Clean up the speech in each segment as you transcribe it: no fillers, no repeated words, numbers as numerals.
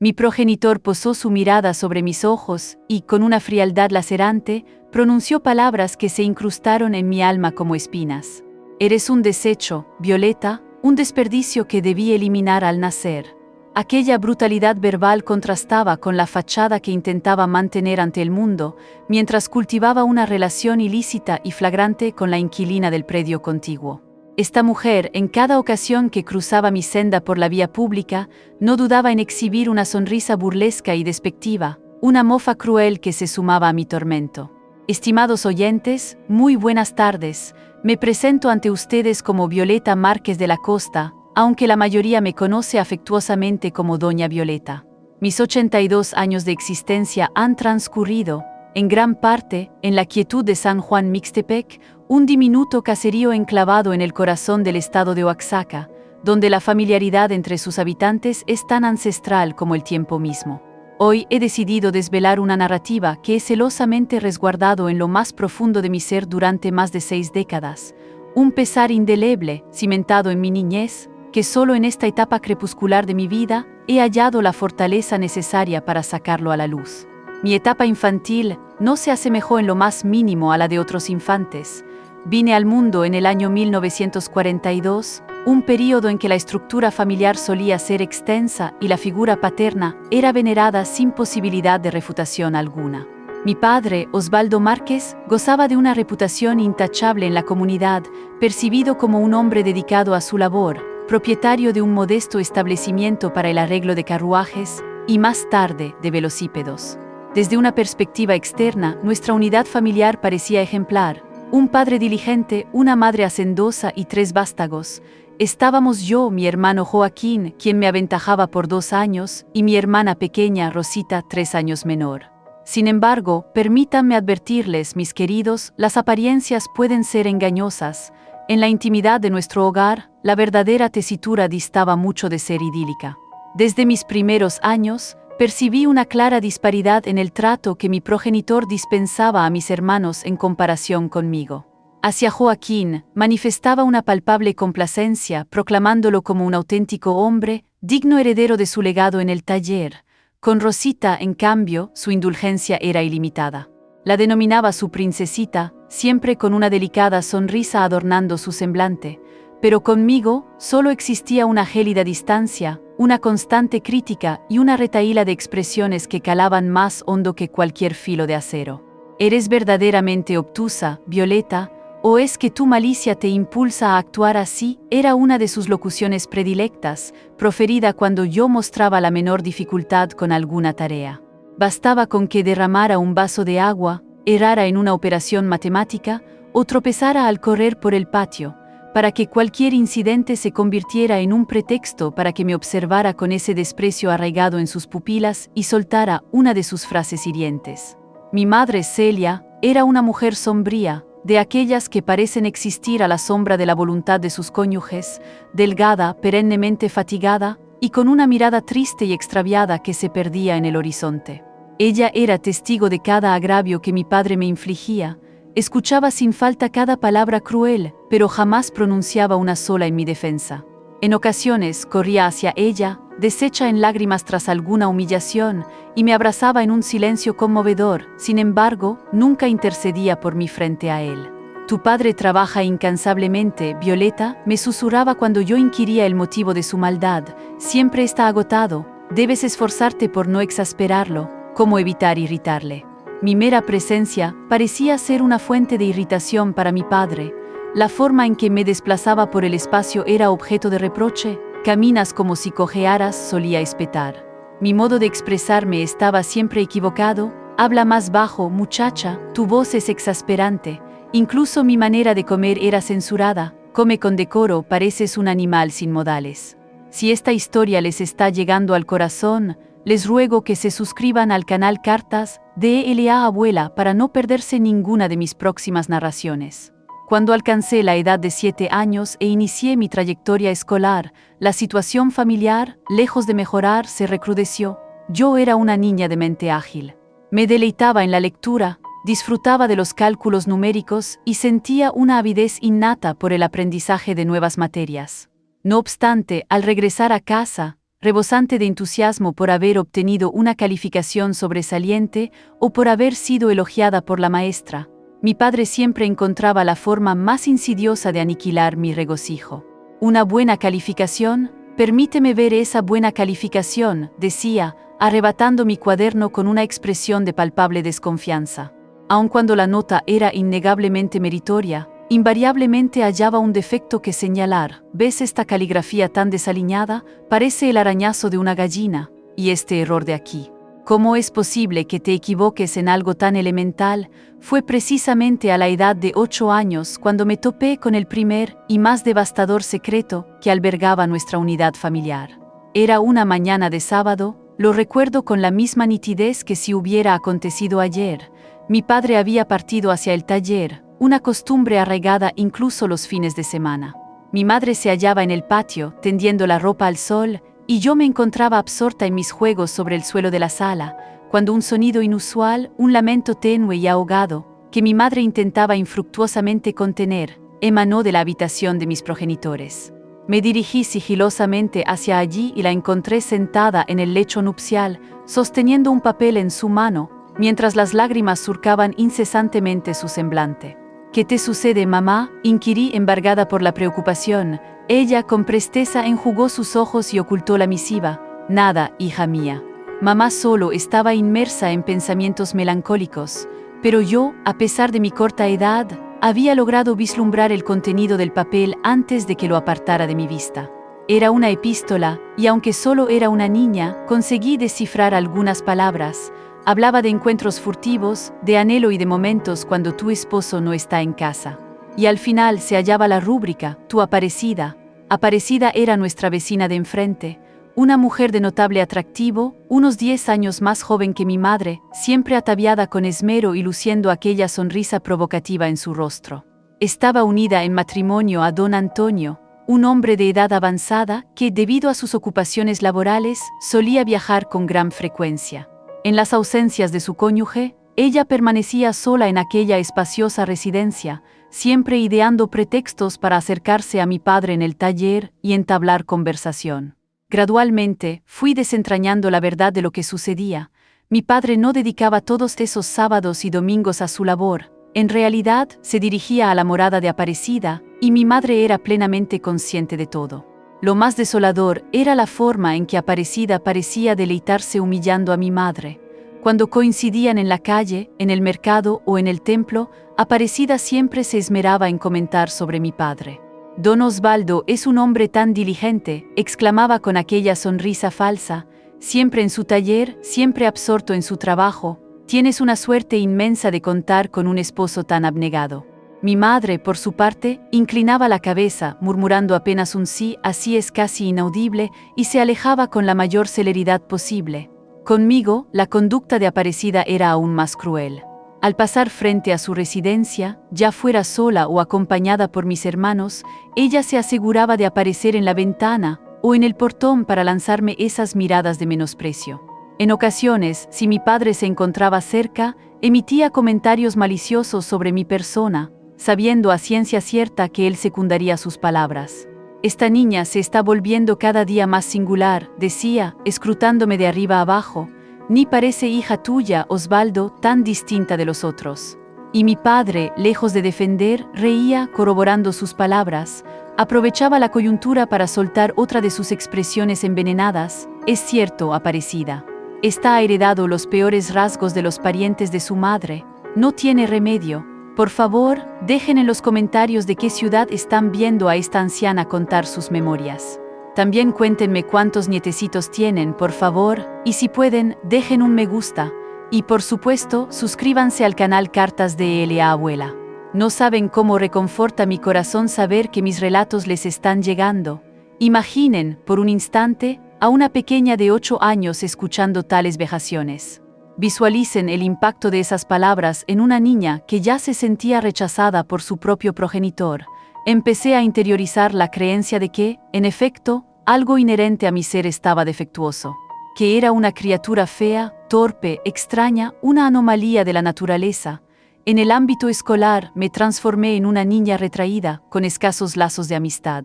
Mi progenitor posó su mirada sobre mis ojos y, con una frialdad lacerante, pronunció palabras que se incrustaron en mi alma como espinas. Eres un desecho, Violeta, un desperdicio que debí eliminar al nacer. Aquella brutalidad verbal contrastaba con la fachada que intentaba mantener ante el mundo, mientras cultivaba una relación ilícita y flagrante con la inquilina del predio contiguo. Esta mujer, en cada ocasión que cruzaba mi senda por la vía pública, no dudaba en exhibir una sonrisa burlesca y despectiva, una mofa cruel que se sumaba a mi tormento. Estimados oyentes, muy buenas tardes. Me presento ante ustedes como Violeta Márquez de la Costa, aunque la mayoría me conoce afectuosamente como Doña Violeta. Mis 82 años de existencia han transcurrido, en gran parte, en la quietud de San Juan Mixtepec, un diminuto caserío enclavado en el corazón del estado de Oaxaca, donde la familiaridad entre sus habitantes es tan ancestral como el tiempo mismo. Hoy he decidido desvelar una narrativa que he celosamente resguardado en lo más profundo de mi ser durante más de 6 décadas, un pesar indeleble, cimentado en mi niñez, que solo en esta etapa crepuscular de mi vida he hallado la fortaleza necesaria para sacarlo a la luz. Mi etapa infantil no se asemejó en lo más mínimo a la de otros infantes. Vine al mundo en el año 1942, un período en que la estructura familiar solía ser extensa y la figura paterna era venerada sin posibilidad de refutación alguna. Mi padre, Osvaldo Márquez, gozaba de una reputación intachable en la comunidad, percibido como un hombre dedicado a su labor, propietario de un modesto establecimiento para el arreglo de carruajes y más tarde de velocípedos. Desde una perspectiva externa, nuestra unidad familiar parecía ejemplar. Un padre diligente, una madre hacendosa y 3 vástagos. Estábamos yo, mi hermano Joaquín, quien me aventajaba por 2 años, y mi hermana pequeña, Rosita, 3 años menor. Sin embargo, permítanme advertirles, mis queridos, las apariencias pueden ser engañosas. En la intimidad de nuestro hogar, la verdadera tesitura distaba mucho de ser idílica. Desde mis primeros años, percibí una clara disparidad en el trato que mi progenitor dispensaba a mis hermanos en comparación conmigo. Hacia Joaquín, manifestaba una palpable complacencia, proclamándolo como un auténtico hombre, digno heredero de su legado en el taller. Con Rosita, en cambio, su indulgencia era ilimitada. La denominaba su princesita, siempre con una delicada sonrisa adornando su semblante, pero conmigo solo existía una gélida distancia, una constante crítica y una retahíla de expresiones que calaban más hondo que cualquier filo de acero. ¿Eres verdaderamente obtusa, Violeta, o es que tu malicia te impulsa a actuar así? Era una de sus locuciones predilectas, proferida cuando yo mostraba la menor dificultad con alguna tarea. Bastaba con que derramara un vaso de agua, errara en una operación matemática o tropezara al correr por el patio, para que cualquier incidente se convirtiera en un pretexto para que me observara con ese desprecio arraigado en sus pupilas y soltara una de sus frases hirientes. Mi madre Celia era una mujer sombría, de aquellas que parecen existir a la sombra de la voluntad de sus cónyuges, delgada, perennemente fatigada, y con una mirada triste y extraviada que se perdía en el horizonte. Ella era testigo de cada agravio que mi padre me infligía, escuchaba sin falta cada palabra cruel, pero jamás pronunciaba una sola en mi defensa. En ocasiones corría hacia ella, deshecha en lágrimas tras alguna humillación, y me abrazaba en un silencio conmovedor. Sin embargo, nunca intercedía por mí frente a él. Tu padre trabaja incansablemente, Violeta, me susurraba cuando yo inquiría el motivo de su maldad. Siempre está agotado, debes esforzarte por no exasperarlo. ¿Cómo evitar irritarle? Mi mera presencia parecía ser una fuente de irritación para mi padre. La forma en que me desplazaba por el espacio era objeto de reproche. Caminas como si cojearas, solía espetar. Mi modo de expresarme estaba siempre equivocado. Habla más bajo, muchacha, tu voz es exasperante. Incluso mi manera de comer era censurada. Come con decoro, pareces un animal sin modales. Si esta historia les está llegando al corazón, les ruego que se suscriban al canal Cartas de LA Abuela para no perderse ninguna de mis próximas narraciones. Cuando alcancé la edad de 7 años e inicié mi trayectoria escolar, la situación familiar, lejos de mejorar, se recrudeció. Yo era una niña de mente ágil. Me deleitaba en la lectura, disfrutaba de los cálculos numéricos y sentía una avidez innata por el aprendizaje de nuevas materias. No obstante, al regresar a casa, rebosante de entusiasmo por haber obtenido una calificación sobresaliente o por haber sido elogiada por la maestra. Mi padre siempre encontraba la forma más insidiosa de aniquilar mi regocijo. Una buena calificación, permíteme ver esa buena calificación, decía, arrebatando mi cuaderno con una expresión de palpable desconfianza. Aun cuando la nota era innegablemente meritoria, invariablemente hallaba un defecto que señalar. ¿Ves esta caligrafía tan desaliñada? Parece el arañazo de una gallina. Y este error de aquí. ¿Cómo es posible que te equivoques en algo tan elemental? Fue precisamente a la edad de 8 años cuando me topé con el primer y más devastador secreto que albergaba nuestra unidad familiar. Era una mañana de sábado, lo recuerdo con la misma nitidez que si hubiera acontecido ayer. Mi padre había partido hacia el taller, una costumbre arraigada incluso los fines de semana. Mi madre se hallaba en el patio, tendiendo la ropa al sol, y yo me encontraba absorta en mis juegos sobre el suelo de la sala, cuando un sonido inusual, un lamento tenue y ahogado, que mi madre intentaba infructuosamente contener, emanó de la habitación de mis progenitores. Me dirigí sigilosamente hacia allí y la encontré sentada en el lecho nupcial, sosteniendo un papel en su mano, mientras las lágrimas surcaban incesantemente su semblante. ¿Qué te sucede, mamá?, inquirí embargada por la preocupación. Ella con presteza enjugó sus ojos y ocultó la misiva. Nada, hija mía. Mamá solo estaba inmersa en pensamientos melancólicos, pero yo, a pesar de mi corta edad, había logrado vislumbrar el contenido del papel antes de que lo apartara de mi vista. Era una epístola, y aunque solo era una niña, conseguí descifrar algunas palabras. Hablaba de encuentros furtivos, de anhelo y de momentos cuando tu esposo no está en casa. Y al final se hallaba la rúbrica, tu Aparecida. Aparecida era nuestra vecina de enfrente, una mujer de notable atractivo, unos 10 años más joven que mi madre, siempre ataviada con esmero y luciendo aquella sonrisa provocativa en su rostro. Estaba unida en matrimonio a don Antonio, un hombre de edad avanzada que, debido a sus ocupaciones laborales, solía viajar con gran frecuencia. En las ausencias de su cónyuge, ella permanecía sola en aquella espaciosa residencia, siempre ideando pretextos para acercarse a mi padre en el taller y entablar conversación. Gradualmente, fui desentrañando la verdad de lo que sucedía. Mi padre no dedicaba todos esos sábados y domingos a su labor. En realidad, se dirigía a la morada de Aparecida, y mi madre era plenamente consciente de todo. Lo más desolador era la forma en que Aparecida parecía deleitarse humillando a mi madre. Cuando coincidían en la calle, en el mercado o en el templo, Aparecida siempre se esmeraba en comentar sobre mi padre. Don Osvaldo es un hombre tan diligente, exclamaba con aquella sonrisa falsa, siempre en su taller, siempre absorto en su trabajo. Tienes una suerte inmensa de contar con un esposo tan abnegado. Mi madre, por su parte, inclinaba la cabeza, murmurando apenas un sí, así es casi inaudible, y se alejaba con la mayor celeridad posible. Conmigo, la conducta de Aparecida era aún más cruel. Al pasar frente a su residencia, ya fuera sola o acompañada por mis hermanos, ella se aseguraba de aparecer en la ventana o en el portón para lanzarme esas miradas de menosprecio. En ocasiones, si mi padre se encontraba cerca, emitía comentarios maliciosos sobre mi persona, sabiendo a ciencia cierta que él secundaría sus palabras. Esta niña se está volviendo cada día más singular, decía, escrutándome de arriba abajo, ni parece hija tuya, Osvaldo, tan distinta de los otros. Y mi padre, lejos de defender, reía, corroborando sus palabras, aprovechaba la coyuntura para soltar otra de sus expresiones envenenadas. Es cierto, Aparecida. Está heredado los peores rasgos de los parientes de su madre. No tiene remedio. Por favor, dejen en los comentarios de qué ciudad están viendo a esta anciana contar sus memorias. También cuéntenme cuántos nietecitos tienen, por favor, y si pueden, dejen un me gusta. Y por supuesto, suscríbanse al canal Cartas de L.A. Abuela. No saben cómo reconforta mi corazón saber que mis relatos les están llegando. Imaginen, por un instante, a una pequeña de 8 años escuchando tales vejaciones. Visualicen el impacto de esas palabras en una niña que ya se sentía rechazada por su propio progenitor. Empecé a interiorizar la creencia de que, en efecto, algo inherente a mi ser estaba defectuoso. Que era una criatura fea, torpe, extraña, una anomalía de la naturaleza. En el ámbito escolar me transformé en una niña retraída, con escasos lazos de amistad.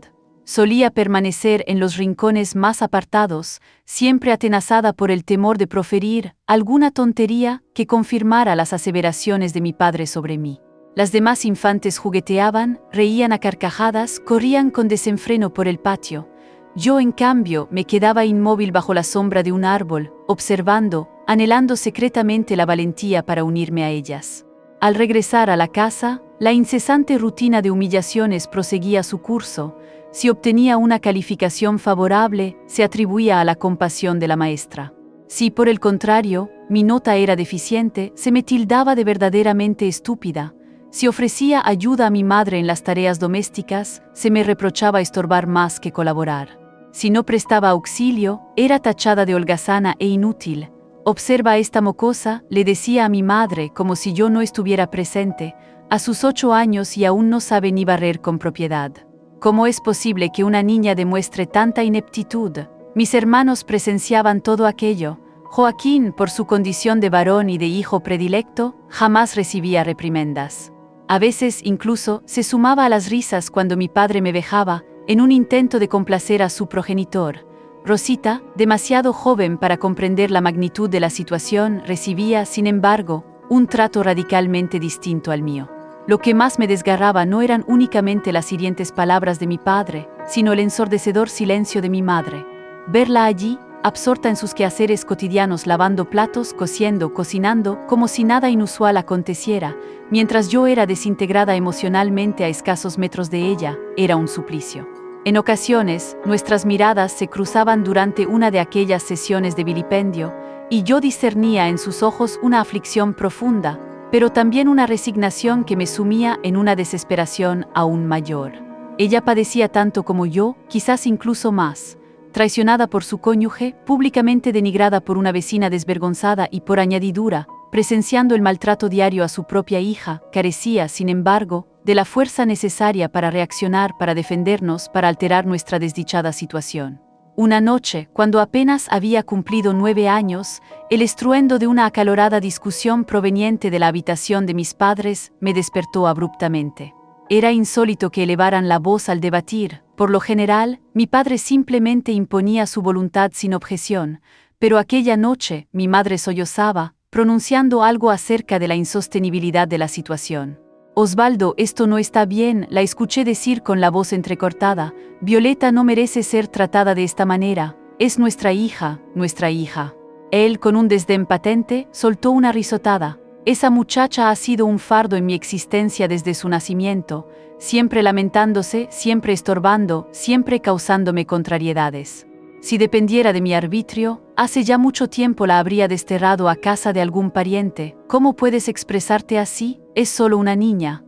Solía permanecer en los rincones más apartados, siempre atenazada por el temor de proferir alguna tontería que confirmara las aseveraciones de mi padre sobre mí. Las demás infantes jugueteaban, reían a carcajadas, corrían con desenfreno por el patio. Yo, en cambio, me quedaba inmóvil bajo la sombra de un árbol, observando, anhelando secretamente la valentía para unirme a ellas. Al regresar a la casa, la incesante rutina de humillaciones proseguía su curso. Si obtenía una calificación favorable, se atribuía a la compasión de la maestra. Si, por el contrario, mi nota era deficiente, se me tildaba de verdaderamente estúpida. Si ofrecía ayuda a mi madre en las tareas domésticas, se me reprochaba estorbar más que colaborar. Si no prestaba auxilio, era tachada de holgazana e inútil. «Observa esta mocosa», le decía a mi madre como si yo no estuviera presente, a sus 8 años y aún no sabe ni barrer con propiedad. ¿Cómo es posible que una niña demuestre tanta ineptitud? Mis hermanos presenciaban todo aquello. Joaquín, por su condición de varón y de hijo predilecto, jamás recibía reprimendas. A veces incluso se sumaba a las risas cuando mi padre me vejaba, en un intento de complacer a su progenitor. Rosita, demasiado joven para comprender la magnitud de la situación, recibía, sin embargo, un trato radicalmente distinto al mío. Lo que más me desgarraba no eran únicamente las hirientes palabras de mi padre, sino el ensordecedor silencio de mi madre. Verla allí, absorta en sus quehaceres cotidianos, lavando platos, cociendo, cocinando, como si nada inusual aconteciera, mientras yo era desintegrada emocionalmente a escasos metros de ella, era un suplicio. En ocasiones, nuestras miradas se cruzaban durante una de aquellas sesiones de vilipendio, y yo discernía en sus ojos una aflicción profunda, pero también una resignación que me sumía en una desesperación aún mayor. Ella padecía tanto como yo, quizás incluso más. Traicionada por su cónyuge, públicamente denigrada por una vecina desvergonzada y por añadidura, presenciando el maltrato diario a su propia hija, carecía, sin embargo, de la fuerza necesaria para reaccionar, para defendernos, para alterar nuestra desdichada situación. Una noche, cuando apenas había cumplido 9 años, el estruendo de una acalorada discusión proveniente de la habitación de mis padres me despertó abruptamente. Era insólito que elevaran la voz al debatir. Por lo general, mi padre simplemente imponía su voluntad sin objeción, pero aquella noche mi madre sollozaba, pronunciando algo acerca de la insostenibilidad de la situación. «Osvaldo, esto no está bien», la escuché decir con la voz entrecortada. «Violeta no merece ser tratada de esta manera. Es nuestra hija, nuestra hija». Él, con un desdén patente, soltó una risotada. «Esa muchacha ha sido un fardo en mi existencia desde su nacimiento, siempre lamentándose, siempre estorbando, siempre causándome contrariedades. Si dependiera de mi arbitrio, hace ya mucho tiempo la habría desterrado a casa de algún pariente. ¿Cómo puedes expresarte así? Es solo una niña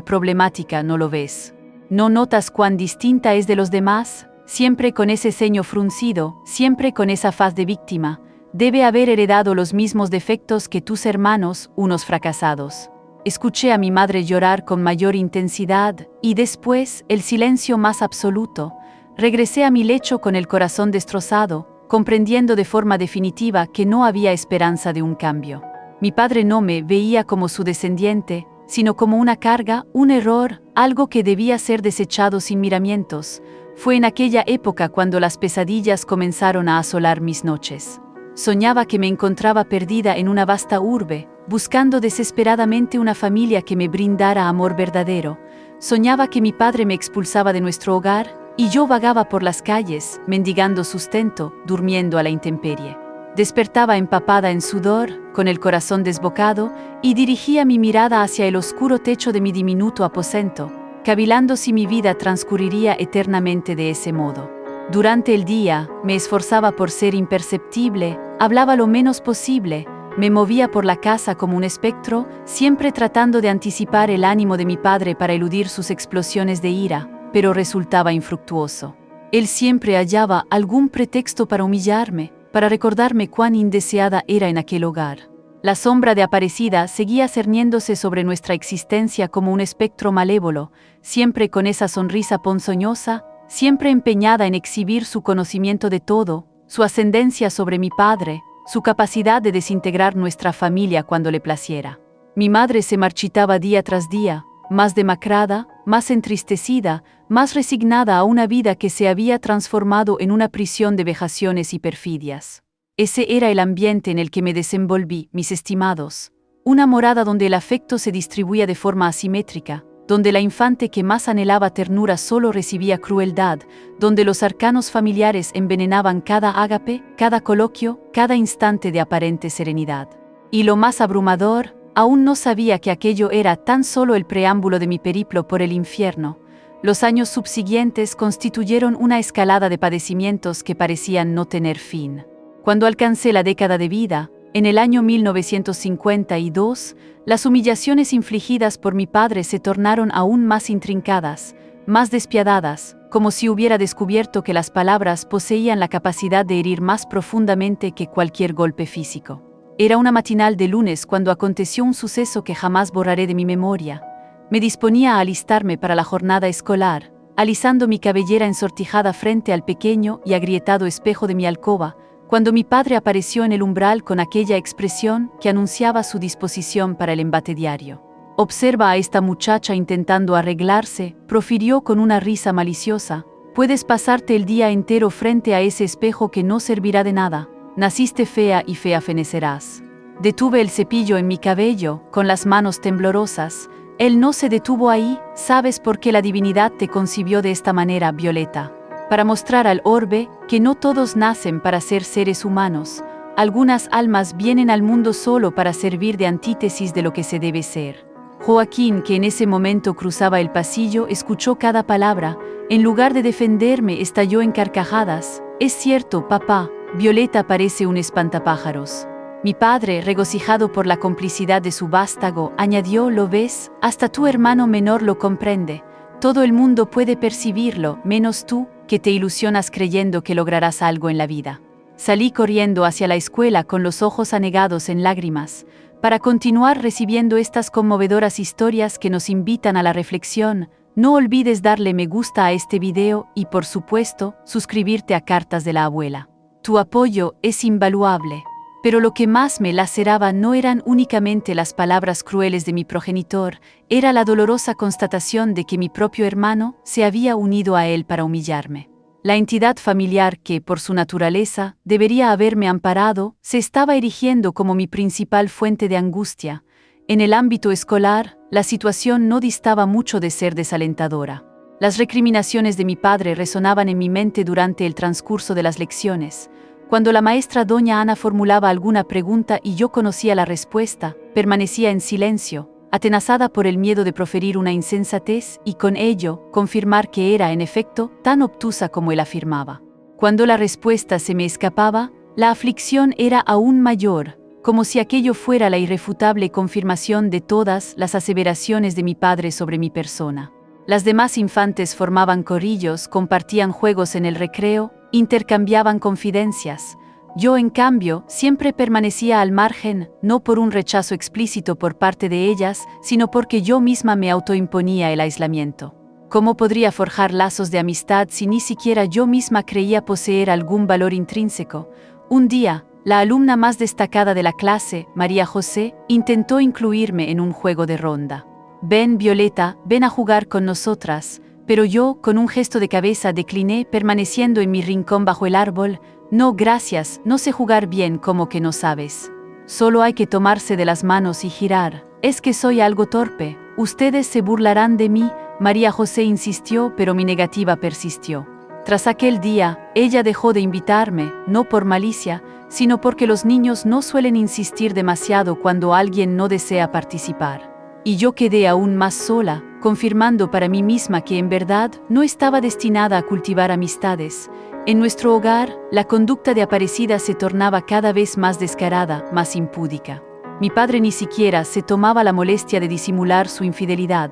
problemática, ¿no lo ves? ¿No notas cuán distinta es de los demás? Siempre con ese ceño fruncido, siempre con esa faz de víctima. Debe haber heredado los mismos defectos que tus hermanos, unos fracasados». Escuché a mi madre llorar con mayor intensidad, y después, el silencio más absoluto. Regresé a mi lecho con el corazón destrozado, comprendiendo de forma definitiva que no había esperanza de un cambio. Mi padre no me veía como su descendiente, sino como una carga, un error, algo que debía ser desechado sin miramientos. Fue en aquella época cuando las pesadillas comenzaron a asolar mis noches. Soñaba que me encontraba perdida en una vasta urbe, buscando desesperadamente una familia que me brindara amor verdadero. Soñaba que mi padre me expulsaba de nuestro hogar, y yo vagaba por las calles, mendigando sustento, durmiendo a la intemperie. Despertaba empapada en sudor, con el corazón desbocado, y dirigía mi mirada hacia el oscuro techo de mi diminuto aposento, cavilando si mi vida transcurriría eternamente de ese modo. Durante el día, me esforzaba por ser imperceptible, hablaba lo menos posible, me movía por la casa como un espectro, siempre tratando de anticipar el ánimo de mi padre para eludir sus explosiones de ira, pero resultaba infructuoso. Él siempre hallaba algún pretexto para humillarme, para recordarme cuán indeseada era en aquel hogar. La sombra de Aparecida seguía cerniéndose sobre nuestra existencia como un espectro malévolo, siempre con esa sonrisa ponzoñosa, siempre empeñada en exhibir su conocimiento de todo, su ascendencia sobre mi padre, su capacidad de desintegrar nuestra familia cuando le placiera. Mi madre se marchitaba día tras día, más demacrada, más entristecida, más resignada a una vida que se había transformado en una prisión de vejaciones y perfidias. Ese era el ambiente en el que me desenvolví, mis estimados. Una morada donde el afecto se distribuía de forma asimétrica, donde la infante que más anhelaba ternura solo recibía crueldad, donde los arcanos familiares envenenaban cada ágape, cada coloquio, cada instante de aparente serenidad. Y lo más abrumador, aún no sabía que aquello era tan solo el preámbulo de mi periplo por el infierno. Los años subsiguientes constituyeron una escalada de padecimientos que parecían no tener fin. Cuando alcancé la década de vida, en el año 1952, las humillaciones infligidas por mi padre se tornaron aún más intrincadas, más despiadadas, como si hubiera descubierto que las palabras poseían la capacidad de herir más profundamente que cualquier golpe físico. Era una matinal de lunes cuando aconteció un suceso que jamás borraré de mi memoria. Me disponía a alistarme para la jornada escolar, alisando mi cabellera ensortijada frente al pequeño y agrietado espejo de mi alcoba, cuando mi padre apareció en el umbral con aquella expresión que anunciaba su disposición para el embate diario. «Observa a esta muchacha intentando arreglarse», profirió con una risa maliciosa. «Puedes pasarte el día entero frente a ese espejo que no servirá de nada. Naciste fea y fea fenecerás». Detuve el cepillo en mi cabello, con las manos temblorosas. Él no se detuvo ahí. «¿Sabes por qué la divinidad te concibió de esta manera, Violeta? Para mostrar al orbe que no todos nacen para ser seres humanos. Algunas almas vienen al mundo solo para servir de antítesis de lo que se debe ser». Joaquín, que en ese momento cruzaba el pasillo, escuchó cada palabra. En lugar de defenderme, estalló en carcajadas. «Es cierto, papá, Violeta parece un espantapájaros». Mi padre, regocijado por la complicidad de su vástago, añadió: «¿Lo ves? Hasta tu hermano menor lo comprende. Todo el mundo puede percibirlo, menos tú, que te ilusionas creyendo que lograrás algo en la vida». Salí corriendo hacia la escuela con los ojos anegados en lágrimas, para continuar recibiendo estas conmovedoras historias que nos invitan a la reflexión. No olvides darle me gusta a este video y, por supuesto, suscribirte a Cartas de la Abuela. Tu apoyo es invaluable. Pero lo que más me laceraba no eran únicamente las palabras crueles de mi progenitor, era la dolorosa constatación de que mi propio hermano se había unido a él para humillarme. La entidad familiar que, por su naturaleza, debería haberme amparado, se estaba erigiendo como mi principal fuente de angustia. En el ámbito escolar, la situación no distaba mucho de ser desalentadora. Las recriminaciones de mi padre resonaban en mi mente durante el transcurso de las lecciones. Cuando la maestra doña Ana formulaba alguna pregunta y yo conocía la respuesta, permanecía en silencio, atenazada por el miedo de proferir una insensatez y con ello confirmar que era, en efecto, tan obtusa como él afirmaba. Cuando la respuesta se me escapaba, la aflicción era aún mayor, como si aquello fuera la irrefutable confirmación de todas las aseveraciones de mi padre sobre mi persona. Las demás infantes formaban corrillos, compartían juegos en el recreo, intercambiaban confidencias. Yo, en cambio, siempre permanecía al margen, no por un rechazo explícito por parte de ellas, sino porque yo misma me autoimponía el aislamiento. ¿Cómo podría forjar lazos de amistad si ni siquiera yo misma creía poseer algún valor intrínseco? Un día, la alumna más destacada de la clase, María José, intentó incluirme en un juego de ronda. «Ven, Violeta, ven a jugar con nosotras», pero yo, con un gesto de cabeza, decliné, permaneciendo en mi rincón bajo el árbol. «No, gracias, no sé jugar bien, como que no sabes. Solo hay que tomarse de las manos y girar. Es que soy algo torpe. Ustedes se burlarán de mí», María José insistió, pero mi negativa persistió. Tras aquel día, ella dejó de invitarme, no por malicia, sino porque los niños no suelen insistir demasiado cuando alguien no desea participar. Y yo quedé aún más sola, confirmando para mí misma que en verdad no estaba destinada a cultivar amistades. En nuestro hogar, la conducta de Aparecida se tornaba cada vez más descarada, más impúdica. Mi padre ni siquiera se tomaba la molestia de disimular su infidelidad.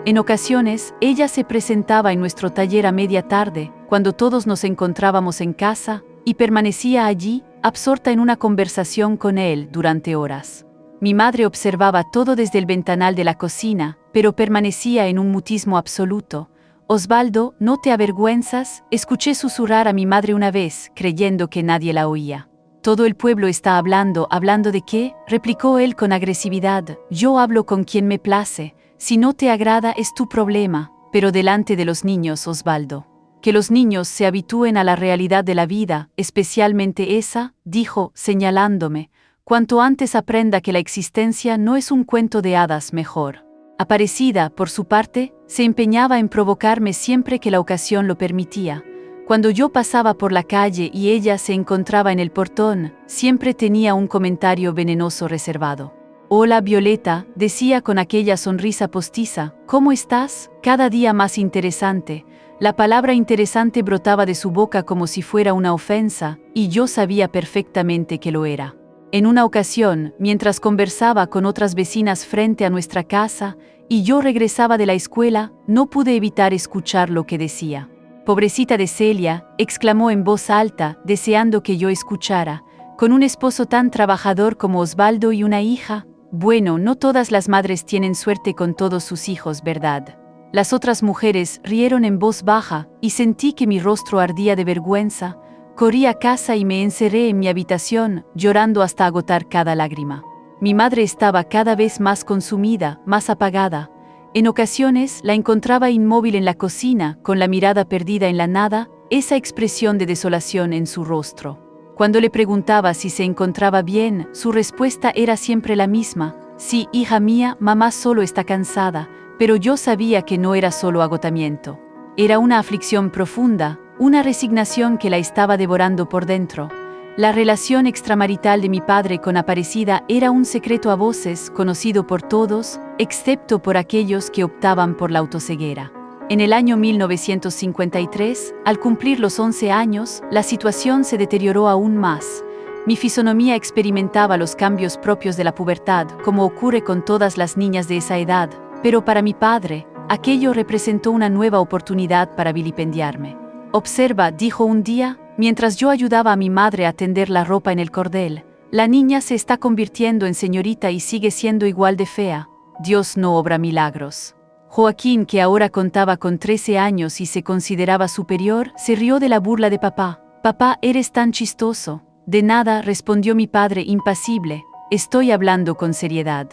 En ocasiones, ella se presentaba en nuestro taller a media tarde, cuando todos nos encontrábamos en casa, y permanecía allí, absorta en una conversación con él durante horas. Mi madre observaba todo desde el ventanal de la cocina, pero permanecía en un mutismo absoluto. «Osvaldo, ¿no te avergüenzas?», escuché susurrar a mi madre una vez, creyendo que nadie la oía. «Todo el pueblo está hablando». «¿Hablando de qué?», replicó él con agresividad. «Yo hablo con quien me place. Si no te agrada, es tu problema. pero delante de los niños, Osvaldo. Que los niños se habitúen a la realidad de la vida, especialmente esa, dijo, señalándome, cuanto antes aprenda que la existencia no es un cuento de hadas, mejor. Aparecida, por su parte, se empeñaba en provocarme siempre que la ocasión lo permitía. Cuando yo pasaba por la calle y ella se encontraba en el portón, siempre tenía un comentario venenoso reservado. «Hola, Violeta», decía con aquella sonrisa postiza, «¿cómo estás? Cada día más interesante». La palabra interesante brotaba de su boca como si fuera una ofensa, y yo sabía perfectamente que lo era. En una ocasión, mientras conversaba con otras vecinas frente a nuestra casa, y yo regresaba de la escuela, no pude evitar escuchar lo que decía. «Pobrecita de Celia», exclamó en voz alta, deseando que yo escuchara, «con un esposo tan trabajador como Osvaldo y una hija. Bueno, no todas las madres tienen suerte con todos sus hijos, ¿verdad?». Las otras mujeres rieron en voz baja, y sentí que mi rostro ardía de vergüenza. Corrí a casa y me encerré en mi habitación, llorando hasta agotar cada lágrima. Mi madre estaba cada vez más consumida, más apagada. En ocasiones la encontraba inmóvil en la cocina, con la mirada perdida en la nada, esa expresión de desolación en su rostro. Cuando le preguntaba si se encontraba bien, su respuesta era siempre la misma: «Sí, hija mía, mamá solo está cansada», pero yo sabía que no era solo agotamiento. Era una aflicción profunda, una resignación que la estaba devorando por dentro. La relación extramarital de mi padre con Aparecida era un secreto a voces, conocido por todos, excepto por aquellos que optaban por la autoceguera. En el año 1953, al cumplir los 11 años, la situación se deterioró aún más. Mi fisonomía experimentaba los cambios propios de la pubertad, como ocurre con todas las niñas de esa edad, pero para mi padre, aquello representó una nueva oportunidad para vilipendiarme. «Observa», dijo un día, mientras yo ayudaba a mi madre a tender la ropa en el cordel, «la niña se está convirtiendo en señorita y sigue siendo igual de fea. Dios no obra milagros». Joaquín, que ahora contaba con 13 años y se consideraba superior, se rió de la burla de papá. «Papá, eres tan chistoso». «De nada», respondió mi padre impasible, «estoy hablando con seriedad.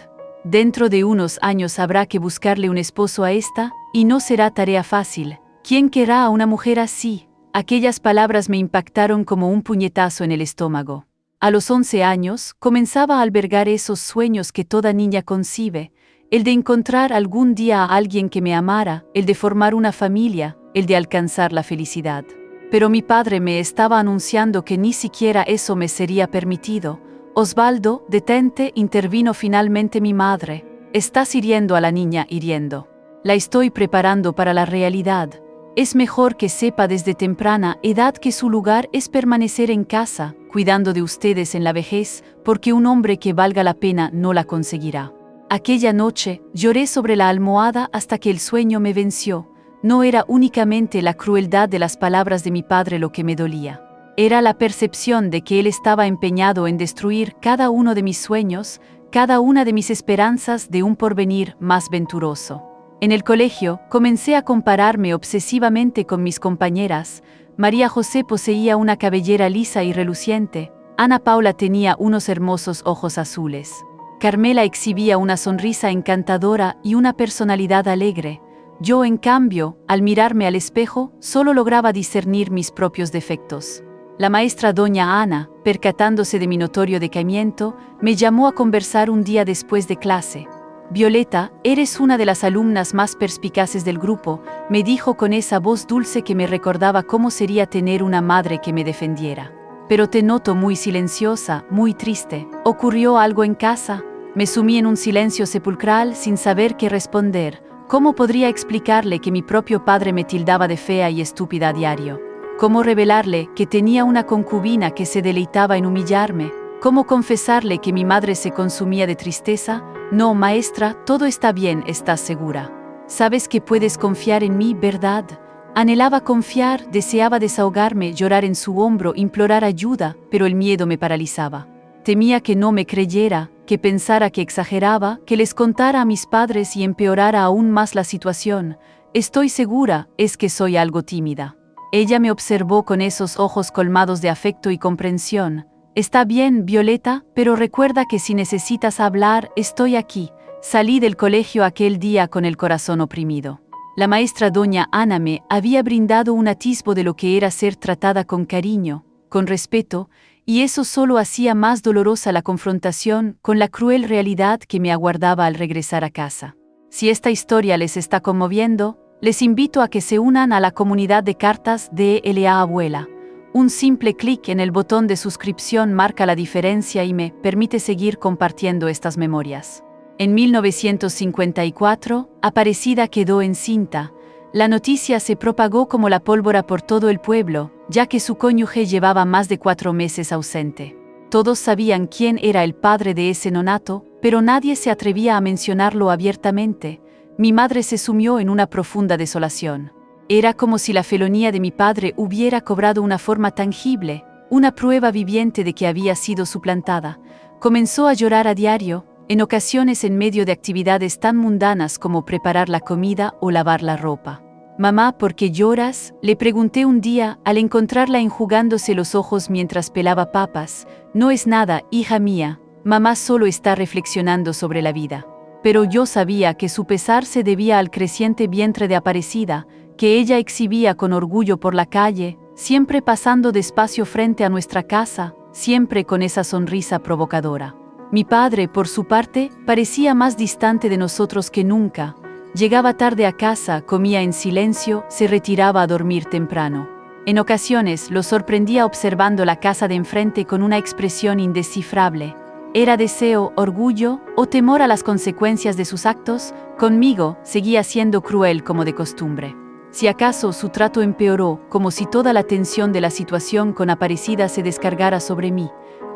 Dentro de unos años habrá que buscarle un esposo a esta, y no será tarea fácil. ¿Quién querrá a una mujer así?». Aquellas palabras me impactaron como un puñetazo en el estómago. A los 11 años, comenzaba a albergar esos sueños que toda niña concibe, el de encontrar algún día a alguien que me amara, el de formar una familia, el de alcanzar la felicidad. Pero mi padre me estaba anunciando que ni siquiera eso me sería permitido. «Osvaldo, detente», intervino finalmente mi madre. «Estás hiriendo a la niña, hiriendo. La estoy preparando para la realidad. Es mejor que sepa desde temprana edad que su lugar es permanecer en casa, cuidando de ustedes en la vejez, porque un hombre que valga la pena no la conseguirá». Aquella noche, lloré sobre la almohada hasta que el sueño me venció. No era únicamente la crueldad de las palabras de mi padre lo que me dolía. Era la percepción de que él estaba empeñado en destruir cada uno de mis sueños, cada una de mis esperanzas de un porvenir más venturoso. En el colegio, comencé a compararme obsesivamente con mis compañeras. María José poseía una cabellera lisa y reluciente. Ana Paula tenía unos hermosos ojos azules. Carmela exhibía una sonrisa encantadora y una personalidad alegre. Yo, en cambio, al mirarme al espejo, solo lograba discernir mis propios defectos. La maestra doña Ana, percatándose de mi notorio decaimiento, me llamó a conversar un día después de clase. «Violeta, eres una de las alumnas más perspicaces del grupo», me dijo con esa voz dulce que me recordaba cómo sería tener una madre que me defendiera. «Pero te noto muy silenciosa, muy triste. ¿Ocurrió algo en casa?». Me sumí en un silencio sepulcral sin saber qué responder. ¿Cómo podría explicarle que mi propio padre me tildaba de fea y estúpida a diario? ¿Cómo revelarle que tenía una concubina que se deleitaba en humillarme? ¿Cómo confesarle que mi madre se consumía de tristeza? «No, maestra, todo está bien, ¿estás segura? Sabes que puedes confiar en mí, ¿verdad?». Anhelaba confiar, deseaba desahogarme, llorar en su hombro, implorar ayuda, pero el miedo me paralizaba. Temía que no me creyera, que pensara que exageraba, que les contara a mis padres y empeorara aún más la situación. «Estoy segura, es que soy algo tímida». Ella me observó con esos ojos colmados de afecto y comprensión. «Está bien, Violeta, pero recuerda que si necesitas hablar, estoy aquí». Salí del colegio aquel día con el corazón oprimido. La maestra doña Ana me había brindado un atisbo de lo que era ser tratada con cariño, con respeto, y eso solo hacía más dolorosa la confrontación con la cruel realidad que me aguardaba al regresar a casa. Si esta historia les está conmoviendo, les invito a que se unan a la comunidad de cartas de LA Abuela. Un simple clic en el botón de suscripción marca la diferencia y me permite seguir compartiendo estas memorias. En 1954, Aparecida quedó encinta. La noticia se propagó como la pólvora por todo el pueblo, ya que su cónyuge llevaba más de 4 meses ausente. Todos sabían quién era el padre de ese nonato, pero nadie se atrevía a mencionarlo abiertamente. Mi madre se sumió en una profunda desolación. Era como si la felonía de mi padre hubiera cobrado una forma tangible, una prueba viviente de que había sido suplantada. Comenzó a llorar a diario, en ocasiones en medio de actividades tan mundanas como preparar la comida o lavar la ropa. «Mamá, ¿por qué lloras?», le pregunté un día al encontrarla enjugándose los ojos mientras pelaba papas. «No es nada, hija mía, mamá solo está reflexionando sobre la vida». Pero yo sabía que su pesar se debía al creciente vientre de Aparecida, que ella exhibía con orgullo por la calle, siempre pasando despacio frente a nuestra casa, siempre con esa sonrisa provocadora. Mi padre, por su parte, parecía más distante de nosotros que nunca. Llegaba tarde a casa, comía en silencio, se retiraba a dormir temprano. En ocasiones lo sorprendía observando la casa de enfrente con una expresión indescifrable. ¿Era deseo, orgullo o temor a las consecuencias de sus actos? Conmigo seguía siendo cruel como de costumbre. Si acaso su trato empeoró, como si toda la tensión de la situación con Aparecida se descargara sobre mí.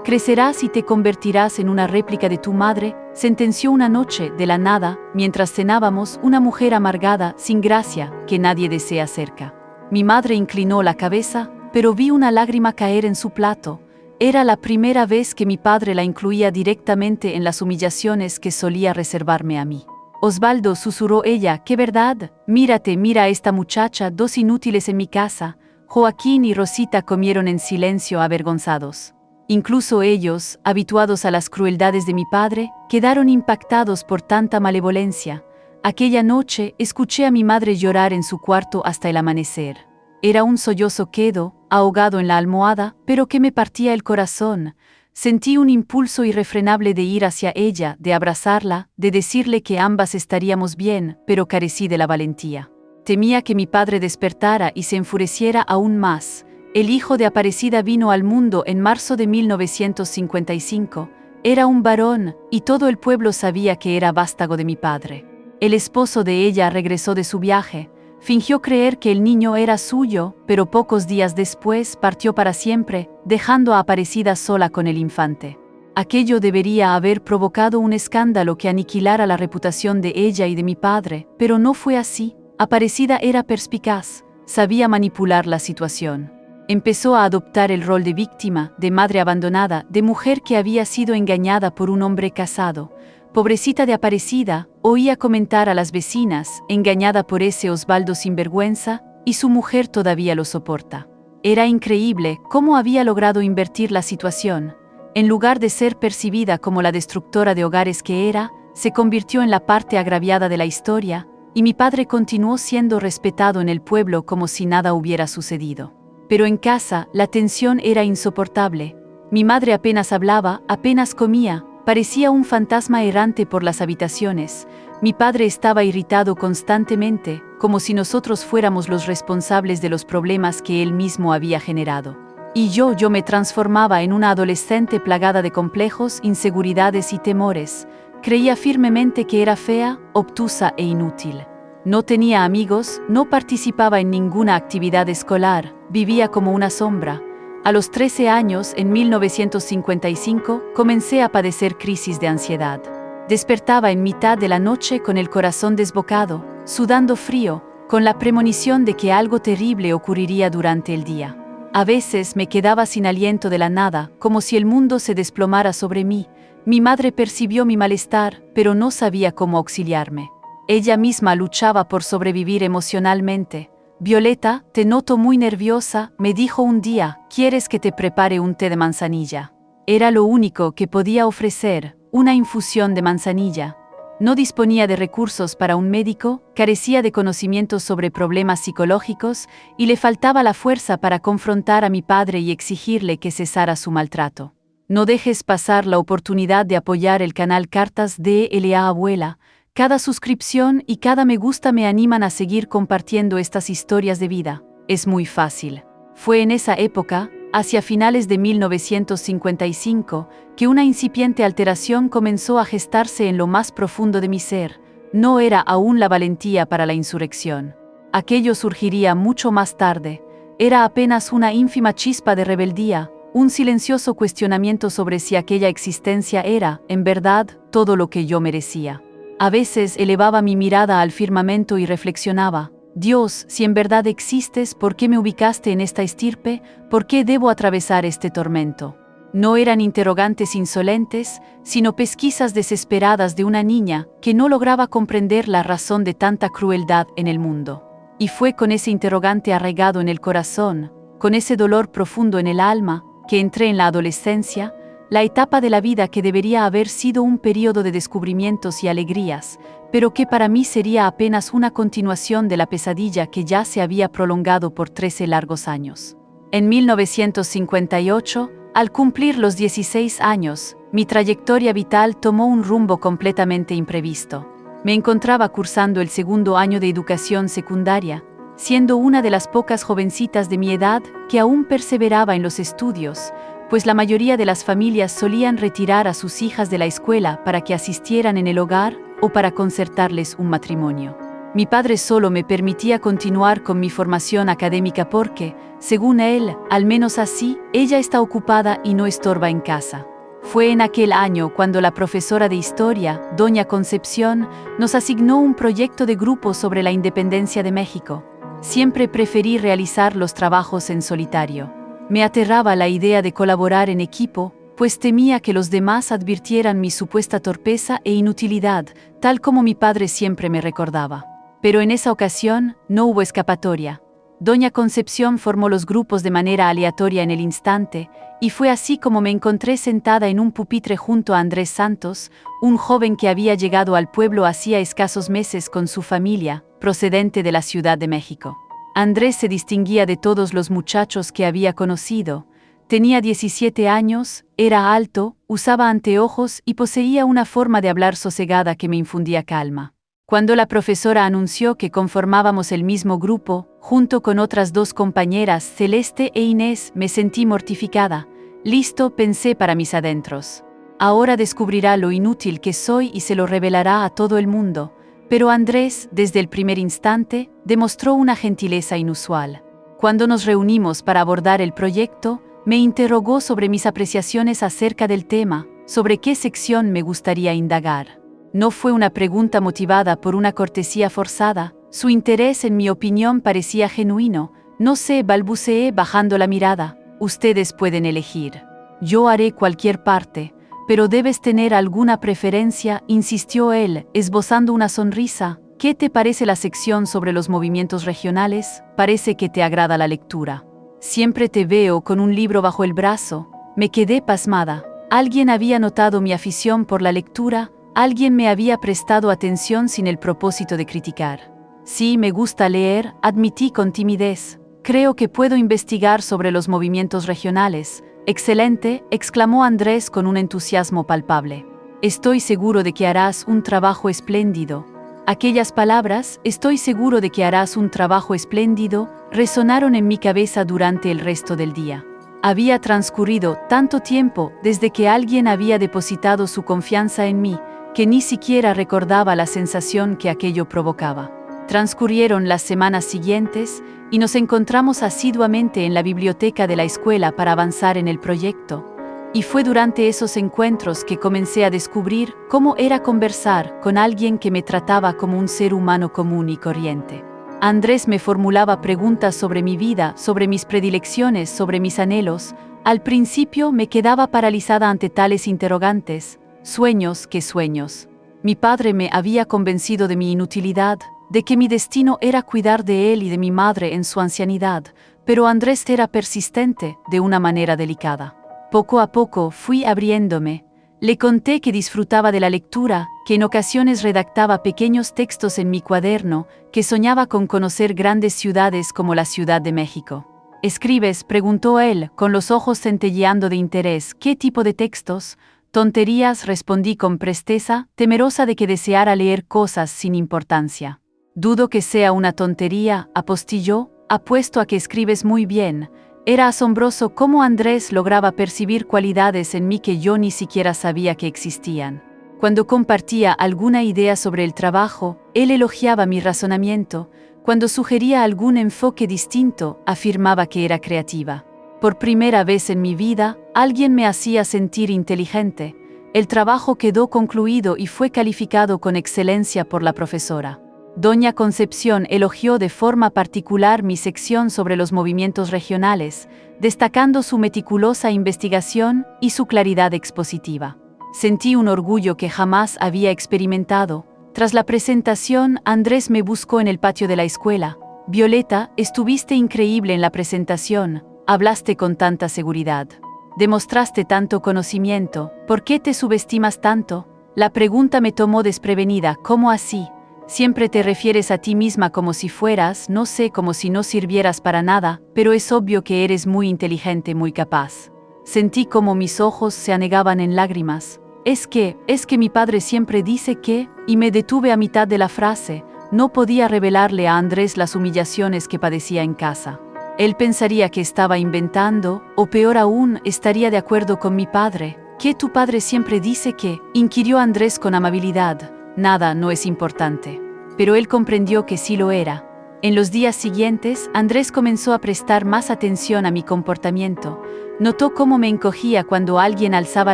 «Crecerás y te convertirás en una réplica de tu madre», sentenció una noche, de la nada, mientras cenábamos, una mujer amargada, sin gracia, que nadie desea cerca. Mi madre inclinó la cabeza, pero vi una lágrima caer en su plato. Era la primera vez que mi padre la incluía directamente en las humillaciones que solía reservarme a mí. «Osvaldo», susurró ella, «¿qué verdad? Mírate, mira a esta muchacha, 2 inútiles en mi casa». Joaquín y Rosita comieron en silencio, avergonzados. Incluso ellos, habituados a las crueldades de mi padre, quedaron impactados por tanta malevolencia. Aquella noche escuché a mi madre llorar en su cuarto hasta el amanecer. Era un sollozo quedo, ahogado en la almohada, pero que me partía el corazón. Sentí un impulso irrefrenable de ir hacia ella, de abrazarla, de decirle que ambas estaríamos bien, pero carecí de la valentía. Temía que mi padre despertara y se enfureciera aún más. El hijo de Aparecida vino al mundo en marzo de 1955. Era un varón, y todo el pueblo sabía que era vástago de mi padre. El esposo de ella regresó de su viaje. Fingió creer que el niño era suyo, pero pocos días después partió para siempre, dejando a Aparecida sola con el infante. Aquello debería haber provocado un escándalo que aniquilara la reputación de ella y de mi padre, pero no fue así. Aparecida era perspicaz, sabía manipular la situación. Empezó a adoptar el rol de víctima, de madre abandonada, de mujer que había sido engañada por un hombre casado. Pobrecita de Aparecida, oía comentar a las vecinas, engañada por ese Osvaldo sinvergüenza, y su mujer todavía lo soporta. Era increíble cómo había logrado invertir la situación. En lugar de ser percibida como la destructora de hogares que era, se convirtió en la parte agraviada de la historia, y mi padre continuó siendo respetado en el pueblo como si nada hubiera sucedido. Pero en casa, la tensión era insoportable. Mi madre apenas hablaba, apenas comía, parecía un fantasma errante por las habitaciones. Mi padre estaba irritado constantemente, como si nosotros fuéramos los responsables de los problemas que él mismo había generado. Y yo me transformaba en una adolescente plagada de complejos, inseguridades y temores. Creía firmemente que era fea, obtusa e inútil. No tenía amigos, no participaba en ninguna actividad escolar, vivía como una sombra. A los 13 años, en 1955, comencé a padecer crisis de ansiedad. Despertaba en mitad de la noche con el corazón desbocado, sudando frío, con la premonición de que algo terrible ocurriría durante el día. A veces me quedaba sin aliento de la nada, como si el mundo se desplomara sobre mí. Mi madre percibió mi malestar, pero no sabía cómo auxiliarme. Ella misma luchaba por sobrevivir emocionalmente. «Violeta, te noto muy nerviosa», me dijo un día, «¿quieres que te prepare un té de manzanilla?». Era lo único que podía ofrecer, una infusión de manzanilla. No disponía de recursos para un médico, carecía de conocimientos sobre problemas psicológicos y le faltaba la fuerza para confrontar a mi padre y exigirle que cesara su maltrato. No dejes pasar la oportunidad de apoyar el canal Cartas de LA Abuela. Cada suscripción y cada me gusta me animan a seguir compartiendo estas historias de vida. Es muy fácil. Fue en esa época, hacia finales de 1955, que una incipiente alteración comenzó a gestarse en lo más profundo de mi ser. No era aún la valentía para la insurrección. Aquello surgiría mucho más tarde. Era apenas una ínfima chispa de rebeldía, un silencioso cuestionamiento sobre si aquella existencia era, en verdad, todo lo que yo merecía. A veces elevaba mi mirada al firmamento y reflexionaba: Dios, si en verdad existes, ¿por qué me ubicaste en esta estirpe? ¿Por qué debo atravesar este tormento? No eran interrogantes insolentes, sino pesquisas desesperadas de una niña que no lograba comprender la razón de tanta crueldad en el mundo. Y fue con ese interrogante arraigado en el corazón, con ese dolor profundo en el alma, que entré en la adolescencia, la etapa de la vida que debería haber sido un periodo de descubrimientos y alegrías, pero que para mí sería apenas una continuación de la pesadilla que ya se había prolongado por 13 largos años. En 1958, al cumplir los 16 años, mi trayectoria vital tomó un rumbo completamente imprevisto. Me encontraba cursando el segundo año de educación secundaria, siendo una de las pocas jovencitas de mi edad que aún perseveraba en los estudios, pues la mayoría de las familias solían retirar a sus hijas de la escuela para que asistieran en el hogar o para concertarles un matrimonio. Mi padre solo me permitía continuar con mi formación académica porque, según él, al menos así, ella está ocupada y no estorba en casa. Fue en aquel año cuando la profesora de historia, doña Concepción, nos asignó un proyecto de grupo sobre la independencia de México. Siempre preferí realizar los trabajos en solitario. Me aterraba la idea de colaborar en equipo, pues temía que los demás advirtieran mi supuesta torpeza e inutilidad, tal como mi padre siempre me recordaba. Pero en esa ocasión no hubo escapatoria. Doña Concepción formó los grupos de manera aleatoria en el instante, y fue así como me encontré sentada en un pupitre junto a Andrés Santos, un joven que había llegado al pueblo hacía escasos meses con su familia, procedente de la Ciudad de México. Andrés se distinguía de todos los muchachos que había conocido. Tenía 17 años, era alto, usaba anteojos y poseía una forma de hablar sosegada que me infundía calma. Cuando la profesora anunció que conformábamos el mismo grupo, junto con otras dos compañeras, Celeste e Inés, me sentí mortificada. Listo, pensé para mis adentros. Ahora descubrirá lo inútil que soy y se lo revelará a todo el mundo. Pero Andrés, desde el primer instante, demostró una gentileza inusual. Cuando nos reunimos para abordar el proyecto, me interrogó sobre mis apreciaciones acerca del tema, sobre qué sección me gustaría indagar. No fue una pregunta motivada por una cortesía forzada, su interés en mi opinión parecía genuino. No sé, balbuceé bajando la mirada. Ustedes pueden elegir. Yo haré cualquier parte, pero debes tener alguna preferencia, insistió él, esbozando una sonrisa. ¿Qué te parece la sección sobre los movimientos regionales? Parece que te agrada la lectura. Siempre te veo con un libro bajo el brazo. Me quedé pasmada. Alguien había notado mi afición por la lectura, alguien me había prestado atención sin el propósito de criticar. Sí, me gusta leer, admití con timidez. Creo que puedo investigar sobre los movimientos regionales. Excelente, exclamó Andrés con un entusiasmo palpable. Estoy seguro de que harás un trabajo espléndido. Aquellas palabras, estoy seguro de que harás un trabajo espléndido, resonaron en mi cabeza durante el resto del día. Había transcurrido tanto tiempo desde que alguien había depositado su confianza en mí, que ni siquiera recordaba la sensación que aquello provocaba. Transcurrieron las semanas siguientes y nos encontramos asiduamente en la biblioteca de la escuela para avanzar en el proyecto. Y fue durante esos encuentros que comencé a descubrir cómo era conversar con alguien que me trataba como un ser humano común y corriente. Andrés me formulaba preguntas sobre mi vida, sobre mis predilecciones, sobre mis anhelos. Al principio me quedaba paralizada ante tales interrogantes. Sueños, ¿qué sueños? Mi padre me había convencido de mi inutilidad, de que mi destino era cuidar de él y de mi madre en su ancianidad, pero Andrés era persistente, de una manera delicada. Poco a poco fui abriéndome. Le conté que disfrutaba de la lectura, que en ocasiones redactaba pequeños textos en mi cuaderno, que soñaba con conocer grandes ciudades como la Ciudad de México. ¿Escribes?, preguntó él, con los ojos centelleando de interés. ¿Qué tipo de textos? Tonterías, respondí con presteza, temerosa de que deseara leer cosas sin importancia. Dudo que sea una tontería, apostilló, apuesto a que escribes muy bien. Era asombroso cómo Andrés lograba percibir cualidades en mí que yo ni siquiera sabía que existían. Cuando compartía alguna idea sobre el trabajo, él elogiaba mi razonamiento. Cuando sugería algún enfoque distinto, afirmaba que era creativa. Por primera vez en mi vida, alguien me hacía sentir inteligente. El trabajo quedó concluido y fue calificado con excelencia por la profesora. Doña Concepción elogió de forma particular mi sección sobre los movimientos regionales, destacando su meticulosa investigación y su claridad expositiva. Sentí un orgullo que jamás había experimentado. Tras la presentación, Andrés me buscó en el patio de la escuela. Violeta, estuviste increíble en la presentación, hablaste con tanta seguridad. Demostraste tanto conocimiento, ¿por qué te subestimas tanto? La pregunta me tomó desprevenida. ¿Cómo así? Siempre te refieres a ti misma como si fueras, no sé, como si no sirvieras para nada, pero es obvio que eres muy inteligente, muy capaz. Sentí como mis ojos se anegaban en lágrimas. Es que mi padre siempre dice que, y me detuve a mitad de la frase, no podía revelarle a Andrés las humillaciones que padecía en casa. Él pensaría que estaba inventando, o peor aún, estaría de acuerdo con mi padre. ¿Qué tu padre siempre dice que? Inquirió Andrés con amabilidad. Nada, no es importante. Pero él comprendió que sí lo era. En los días siguientes, Andrés comenzó a prestar más atención a mi comportamiento. Notó cómo me encogía cuando alguien alzaba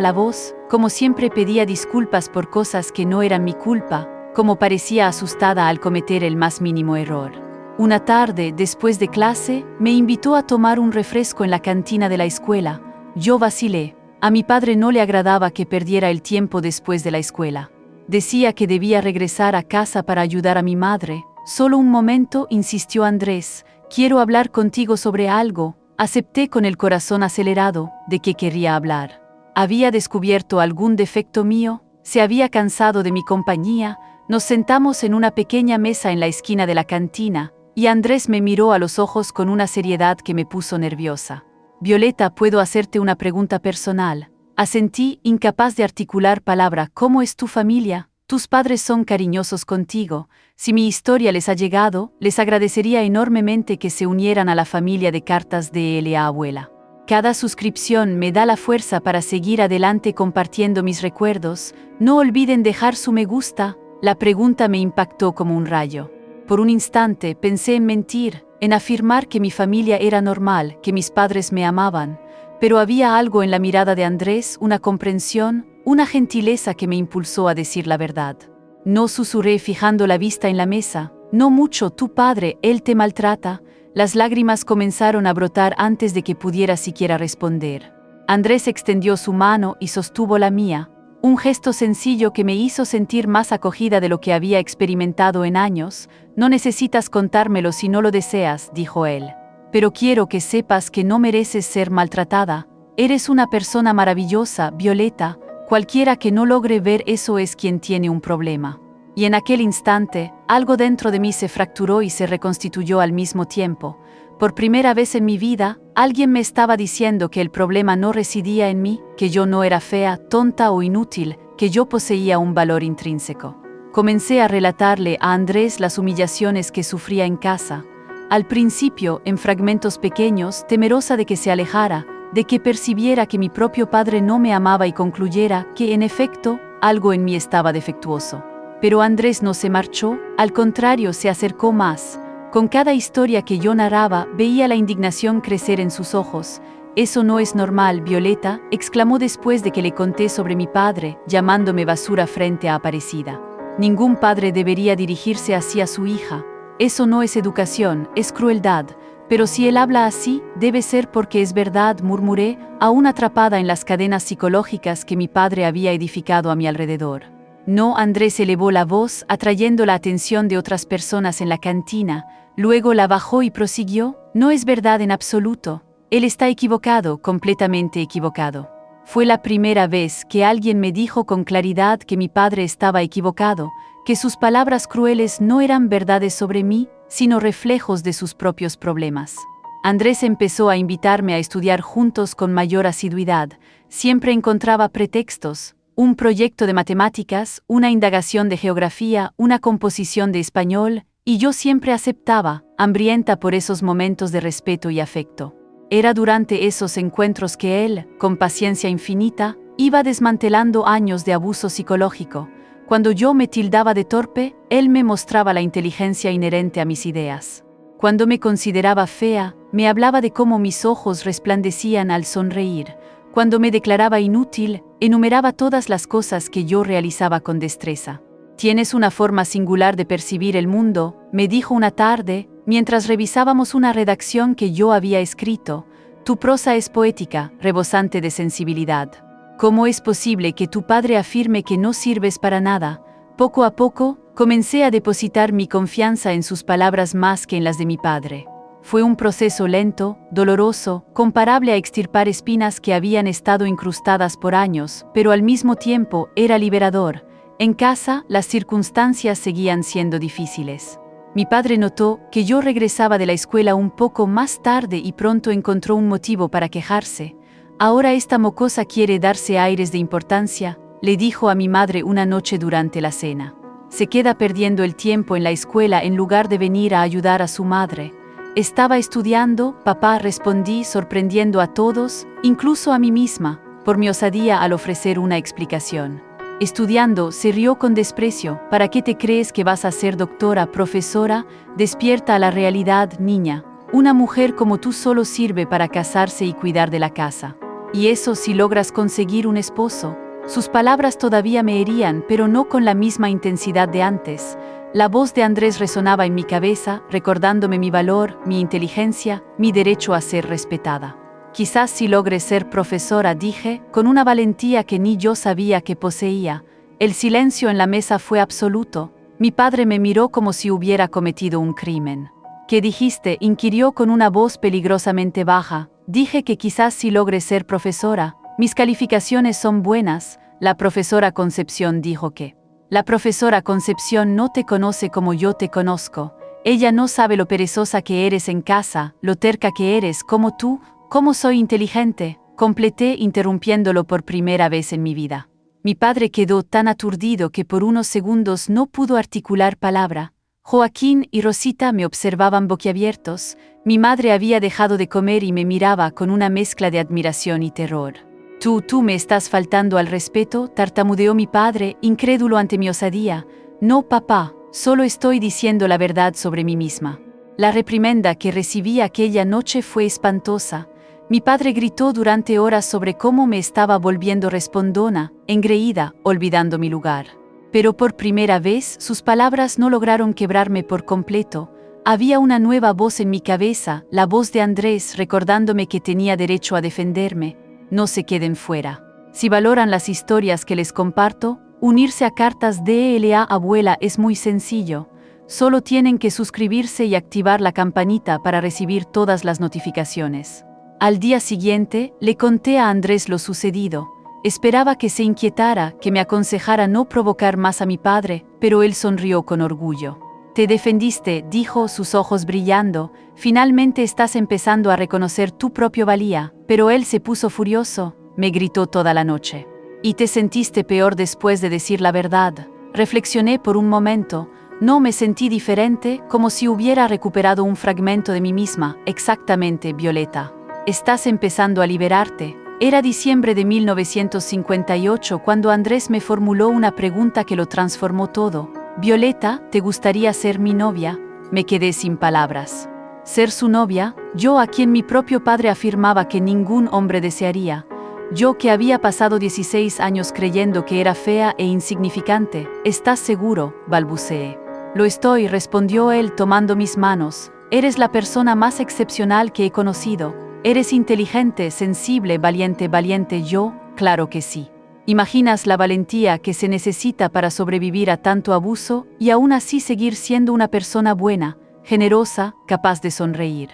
la voz, cómo siempre pedía disculpas por cosas que no eran mi culpa, cómo parecía asustada al cometer el más mínimo error. Una tarde, después de clase, me invitó a tomar un refresco en la cantina de la escuela. Yo vacilé. A mi padre no le agradaba que perdiera el tiempo después de la escuela. Decía que debía regresar a casa para ayudar a mi madre. Solo un momento, insistió Andrés. Quiero hablar contigo sobre algo. Acepté con el corazón acelerado. ¿De qué querría hablar? ¿Había descubierto algún defecto mío? ¿Se había cansado de mi compañía? Nos sentamos en una pequeña mesa en la esquina de la cantina, y Andrés me miró a los ojos con una seriedad que me puso nerviosa. Violeta, ¿puedo hacerte una pregunta personal? Asentí, incapaz de articular palabra. ¿Cómo es tu familia? Tus padres son cariñosos contigo. Si mi historia les ha llegado, les agradecería enormemente que se unieran a la familia de Cartas de L.A. Abuela. Cada suscripción me da la fuerza para seguir adelante compartiendo mis recuerdos. No olviden dejar su me gusta. La pregunta me impactó como un rayo. Por un instante pensé en mentir, en afirmar que mi familia era normal, que mis padres me amaban. Pero había algo en la mirada de Andrés, una comprensión, una gentileza que me impulsó a decir la verdad. No, susurré fijando la vista en la mesa. No mucho, tu padre, él te maltrata. Las lágrimas comenzaron a brotar antes de que pudiera siquiera responder. Andrés extendió su mano y sostuvo la mía, un gesto sencillo que me hizo sentir más acogida de lo que había experimentado en años. No necesitas contármelo si no lo deseas, dijo él. Pero quiero que sepas que no mereces ser maltratada. Eres una persona maravillosa, Violeta. Cualquiera que no logre ver eso es quien tiene un problema. Y en aquel instante, algo dentro de mí se fracturó y se reconstituyó al mismo tiempo. Por primera vez en mi vida, alguien me estaba diciendo que el problema no residía en mí, que yo no era fea, tonta o inútil, que yo poseía un valor intrínseco. Comencé a relatarle a Andrés las humillaciones que sufría en casa. Al principio, en fragmentos pequeños, temerosa de que se alejara, de que percibiera que mi propio padre no me amaba y concluyera que, en efecto, algo en mí estaba defectuoso. Pero Andrés no se marchó, al contrario, se acercó más. Con cada historia que yo narraba, veía la indignación crecer en sus ojos. «Eso no es normal, Violeta», exclamó después de que le conté sobre mi padre, llamándome basura frente a Aparecida. «Ningún padre debería dirigirse así a su hija. Eso no es educación, es crueldad. Pero si él habla así, debe ser porque es verdad», murmuré, aún atrapada en las cadenas psicológicas que mi padre había edificado a mi alrededor. No, Andrés elevó la voz, atrayendo la atención de otras personas en la cantina. Luego la bajó y prosiguió: «No es verdad en absoluto. Él está equivocado, completamente equivocado. Fue la primera vez que alguien me dijo con claridad que mi padre estaba equivocado, que sus palabras crueles no eran verdades sobre mí, sino reflejos de sus propios problemas. Andrés empezó a invitarme a estudiar juntos con mayor asiduidad. Siempre encontraba pretextos: un proyecto de matemáticas, una indagación de geografía, una composición de español, y yo siempre aceptaba, hambrienta por esos momentos de respeto y afecto. Era durante esos encuentros que él, con paciencia infinita, iba desmantelando años de abuso psicológico. Cuando yo me tildaba de torpe, él me mostraba la inteligencia inherente a mis ideas. Cuando me consideraba fea, me hablaba de cómo mis ojos resplandecían al sonreír. Cuando me declaraba inútil, enumeraba todas las cosas que yo realizaba con destreza. «Tienes una forma singular de percibir el mundo», me dijo una tarde, mientras revisábamos una redacción que yo había escrito. «Tu prosa es poética, rebosante de sensibilidad. ¿Cómo es posible que tu padre afirme que no sirves para nada?» Poco a poco, comencé a depositar mi confianza en sus palabras más que en las de mi padre. Fue un proceso lento, doloroso, comparable a extirpar espinas que habían estado incrustadas por años, pero al mismo tiempo era liberador. En casa, las circunstancias seguían siendo difíciles. Mi padre notó que yo regresaba de la escuela un poco más tarde y pronto encontró un motivo para quejarse. «Ahora esta mocosa quiere darse aires de importancia», le dijo a mi madre una noche durante la cena. «Se queda perdiendo el tiempo en la escuela en lugar de venir a ayudar a su madre». «Estaba estudiando, papá», respondí, sorprendiendo a todos, incluso a mí misma, por mi osadía al ofrecer una explicación. «Estudiando», se rió con desprecio. «¿Para qué te crees que vas a ser doctora, profesora? Despierta a la realidad, niña. Una mujer como tú solo sirve para casarse y cuidar de la casa. Y eso si logras conseguir un esposo». Sus palabras todavía me herían, pero no con la misma intensidad de antes. La voz de Andrés resonaba en mi cabeza, recordándome mi valor, mi inteligencia, mi derecho a ser respetada. «Quizás si logres ser profesora», dije, con una valentía que ni yo sabía que poseía. El silencio en la mesa fue absoluto. Mi padre me miró como si hubiera cometido un crimen. «¿Qué dijiste?», inquirió con una voz peligrosamente baja. «Dije que quizás si logres ser profesora. Mis calificaciones son buenas». La profesora Concepción dijo que... «La profesora Concepción no te conoce como yo te conozco. Ella no sabe lo perezosa que eres en casa, lo terca que eres, como tú. ¿Cómo soy inteligente?», completé, interrumpiéndolo por primera vez en mi vida. Mi padre quedó tan aturdido que por unos segundos no pudo articular palabra. Joaquín y Rosita me observaban boquiabiertos. Mi madre había dejado de comer y me miraba con una mezcla de admiración y terror. Tú me estás faltando al respeto», tartamudeó mi padre, incrédulo ante mi osadía. «No, papá, solo estoy diciendo la verdad sobre mí misma». La reprimenda que recibí aquella noche fue espantosa. Mi padre gritó durante horas sobre cómo me estaba volviendo respondona, engreída, olvidando mi lugar. Pero por primera vez sus palabras no lograron quebrarme por completo. Había una nueva voz en mi cabeza, la voz de Andrés, recordándome que tenía derecho a defenderme. «No se queden fuera. Si valoran las historias que les comparto, unirse a Cartas DLA Abuela es muy sencillo. Solo tienen que suscribirse y activar la campanita para recibir todas las notificaciones». Al día siguiente, le conté a Andrés lo sucedido. Esperaba que se inquietara, que me aconsejara no provocar más a mi padre, pero él sonrió con orgullo. «Te defendiste», dijo, sus ojos brillando. «Finalmente estás empezando a reconocer tu propia valía». Pero él se puso furioso, me gritó toda la noche. «¿Y te sentiste peor después de decir la verdad?». Reflexioné por un momento. No, me sentí diferente, como si hubiera recuperado un fragmento de mí misma. «Exactamente, Violeta. Estás empezando a liberarte». Era diciembre de 1958 cuando Andrés me formuló una pregunta que lo transformó todo. «Violeta, ¿te gustaría ser mi novia?». Me quedé sin palabras. Ser su novia, yo a quien mi propio padre afirmaba que ningún hombre desearía. Yo que había pasado 16 años creyendo que era fea e insignificante. «¿Estás seguro?», balbuceé. «Lo estoy», respondió él tomando mis manos. «Eres la persona más excepcional que he conocido. Eres inteligente, sensible, valiente. Yo, claro que sí. ¿Imaginas la valentía que se necesita para sobrevivir a tanto abuso y aún así seguir siendo una persona buena, generosa, capaz de sonreír?».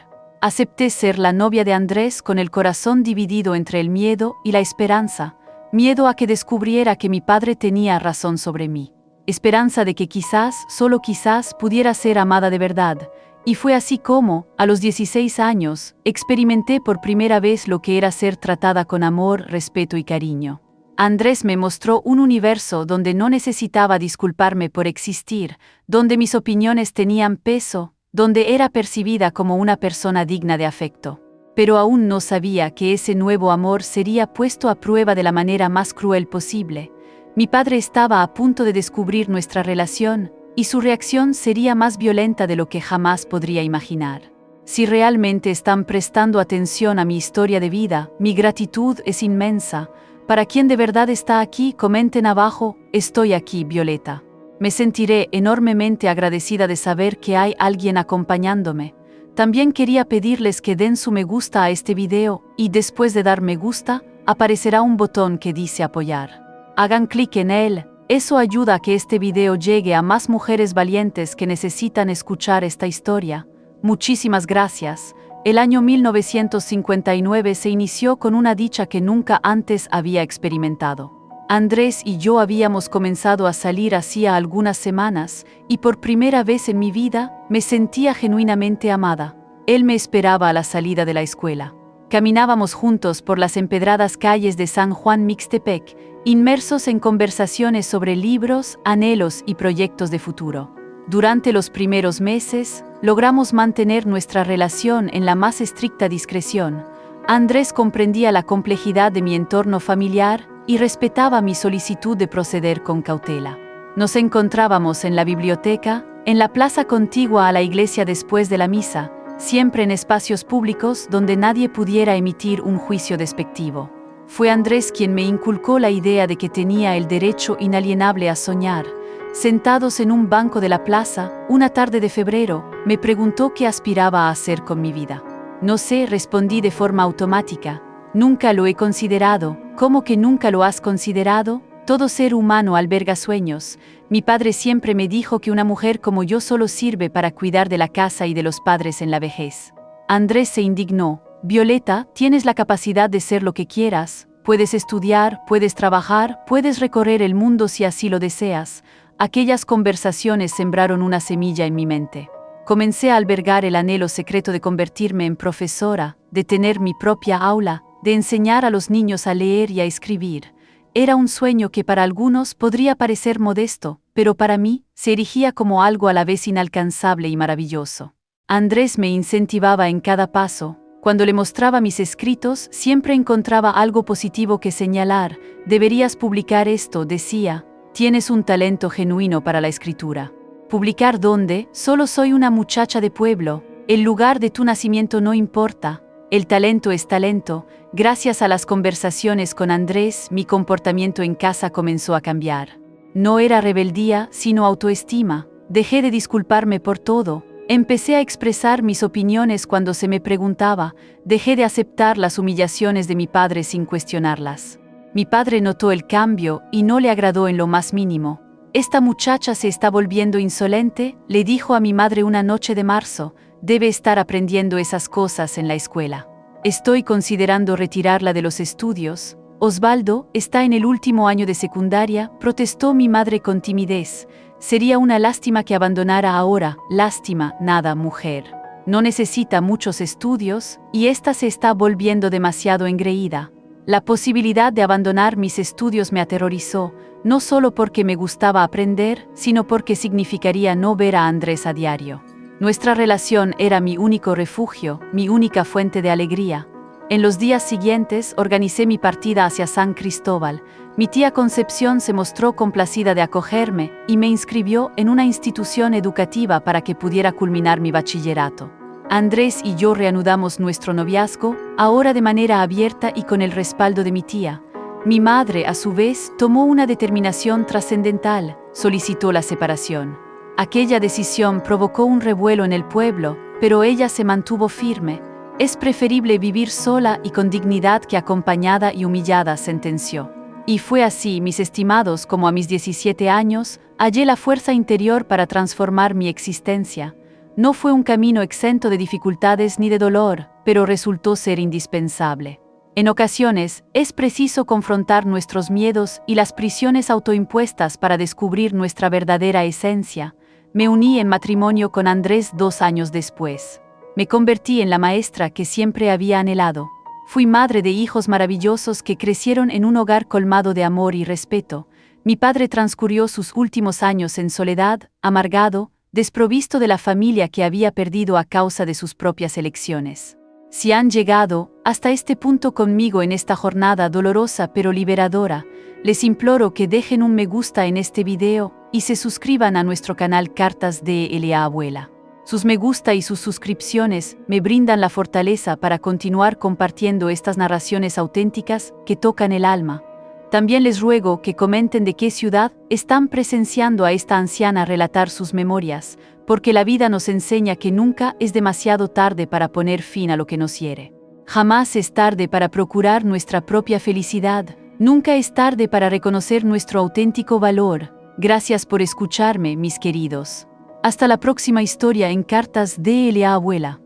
Acepté ser la novia de Andrés con el corazón dividido entre el miedo y la esperanza, miedo a que descubriera que mi padre tenía razón sobre mí, esperanza de que quizás, solo quizás, pudiera ser amada de verdad. Y fue así como, a los 16 años, experimenté por primera vez lo que era ser tratada con amor, respeto y cariño. Andrés me mostró un universo donde no necesitaba disculparme por existir, donde mis opiniones tenían peso, donde era percibida como una persona digna de afecto. Pero aún no sabía que ese nuevo amor sería puesto a prueba de la manera más cruel posible. Mi padre estaba a punto de descubrir nuestra relación, y su reacción sería más violenta de lo que jamás podría imaginar. Si realmente están prestando atención a mi historia de vida, mi gratitud es inmensa. Para quien de verdad está aquí, comenten abajo, estoy aquí, Violeta. Me sentiré enormemente agradecida de saber que hay alguien acompañándome. También quería pedirles que den su me gusta a este video, y después de dar me gusta, aparecerá un botón que dice apoyar. Hagan clic en él. Eso ayuda a que este video llegue a más mujeres valientes que necesitan escuchar esta historia. Muchísimas gracias. El año 1959 se inició con una dicha que nunca antes había experimentado. Andrés y yo habíamos comenzado a salir hacía algunas semanas, y por primera vez en mi vida me sentía genuinamente amada. Él me esperaba a la salida de la escuela. Caminábamos juntos por las empedradas calles de San Juan Mixtepec, inmersos en conversaciones sobre libros, anhelos y proyectos de futuro. Durante los primeros meses, logramos mantener nuestra relación en la más estricta discreción. Andrés comprendía la complejidad de mi entorno familiar y respetaba mi solicitud de proceder con cautela. Nos encontrábamos en la biblioteca, en la plaza contigua a la iglesia después de la misa, siempre en espacios públicos donde nadie pudiera emitir un juicio despectivo. Fue Andrés quien me inculcó la idea de que tenía el derecho inalienable a soñar. Sentados en un banco de la plaza, una tarde de febrero, me preguntó qué aspiraba a hacer con mi vida. No sé, respondí de forma automática. Nunca lo he considerado. ¿Cómo que nunca lo has considerado? Todo ser humano alberga sueños. Mi padre siempre me dijo que una mujer como yo solo sirve para cuidar de la casa y de los padres en la vejez. Andrés se indignó. Violeta, tienes la capacidad de ser lo que quieras. Puedes estudiar, puedes trabajar, puedes recorrer el mundo si así lo deseas. Aquellas conversaciones sembraron una semilla en mi mente. Comencé a albergar el anhelo secreto de convertirme en profesora, de tener mi propia aula, de enseñar a los niños a leer y a escribir. Era un sueño que para algunos podría parecer modesto, pero para mí se erigía como algo a la vez inalcanzable y maravilloso. Andrés me incentivaba en cada paso. Cuando le mostraba mis escritos, siempre encontraba algo positivo que señalar. Deberías publicar esto, decía. Tienes un talento genuino para la escritura. ¿Publicar dónde? Solo soy una muchacha de pueblo. El lugar de tu nacimiento no importa. El talento es talento. Gracias a las conversaciones con Andrés, mi comportamiento en casa comenzó a cambiar. No era rebeldía, sino autoestima. Dejé de disculparme por todo. Empecé a expresar mis opiniones cuando se me preguntaba. Dejé de aceptar las humillaciones de mi padre sin cuestionarlas. Mi padre notó el cambio y no le agradó en lo más mínimo. Esta muchacha se está volviendo insolente, le dijo a mi madre una noche de marzo. Debe estar aprendiendo esas cosas en la escuela. Estoy considerando retirarla de los estudios. Osvaldo está en el último año de secundaria, protestó mi madre con timidez. Sería una lástima que abandonara ahora. Lástima, nada, mujer. No necesita muchos estudios, y esta se está volviendo demasiado engreída. La posibilidad de abandonar mis estudios me aterrorizó, no solo porque me gustaba aprender, sino porque significaría no ver a Andrés a diario. Nuestra relación era mi único refugio, mi única fuente de alegría. En los días siguientes organicé mi partida hacia San Cristóbal. Mi tía Concepción se mostró complacida de acogerme y me inscribió en una institución educativa para que pudiera culminar mi bachillerato. Andrés y yo reanudamos nuestro noviazgo, ahora de manera abierta y con el respaldo de mi tía. Mi madre, a su vez, tomó una determinación trascendental, solicitó la separación. Aquella decisión provocó un revuelo en el pueblo, pero ella se mantuvo firme. Es preferible vivir sola y con dignidad que acompañada y humillada, sentenció. Y fue así, mis estimados, como a mis 17 años, hallé la fuerza interior para transformar mi existencia. No fue un camino exento de dificultades ni de dolor, pero resultó ser indispensable. En ocasiones, es preciso confrontar nuestros miedos y las prisiones autoimpuestas para descubrir nuestra verdadera esencia. Me uní en matrimonio con Andrés 2 años después. Me convertí en la maestra que siempre había anhelado. Fui madre de hijos maravillosos que crecieron en un hogar colmado de amor y respeto. Mi padre transcurrió sus últimos años en soledad, amargado, desprovisto de la familia que había perdido a causa de sus propias elecciones. Si han llegado hasta este punto conmigo en esta jornada dolorosa pero liberadora, les imploro que dejen un me gusta en este video y se suscriban a nuestro canal Cartas de la Abuela. Sus me gusta y sus suscripciones me brindan la fortaleza para continuar compartiendo estas narraciones auténticas que tocan el alma. También les ruego que comenten de qué ciudad están presenciando a esta anciana relatar sus memorias, porque la vida nos enseña que nunca es demasiado tarde para poner fin a lo que nos hiere. Jamás es tarde para procurar nuestra propia felicidad, nunca es tarde para reconocer nuestro auténtico valor. Gracias por escucharme, mis queridos. Hasta la próxima historia en Cartas de la Abuela.